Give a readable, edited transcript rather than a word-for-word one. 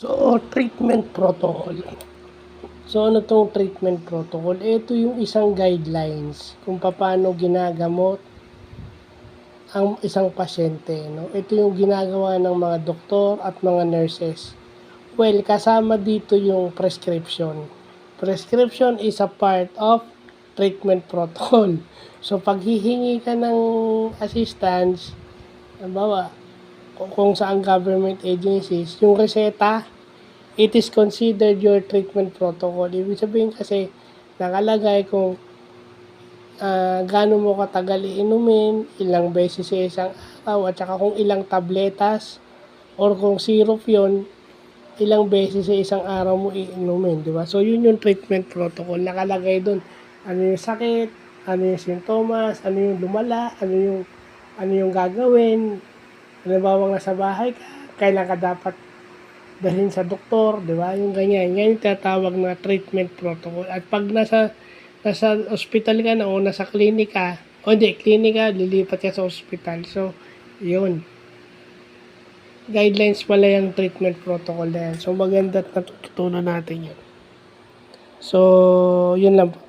So, treatment protocol. So, ano tong treatment protocol? Ito yung isang guidelines kung paano ginagamot ang isang pasyente. No? Ito yung ginagawa ng mga doktor at mga nurses. Well, kasama dito yung prescription. Prescription is a part of treatment protocol. So, pag hihingi ka ng assistance, halimbawa, kung saan government agencies, yung reseta, it is considered your treatment protocol. Ibig sabihin kasi, nakalagay kung gaano mo katagal iinumin, ilang beses sa isang araw, at saka kung ilang tabletas, or kung syrup yon, ilang beses sa isang araw mo iinumin, di ba? So, yun yung treatment protocol. Nakalagay doon, ano yung sakit, ano yung sintomas, ano yung lumala, ano yung gagawin. Halimbawa nasa bahay ka, kailan ka dapat dalhin sa doktor, di ba? Yung ganyan. Yan yung tatawag na treatment protocol. At pag nasa hospital ka na o nasa klinika, klinika, lilipat ka sa hospital. So, yun. Guidelines pala yung treatment protocol na yan. So, maganda at natututunan natin yun. So, yun lang po.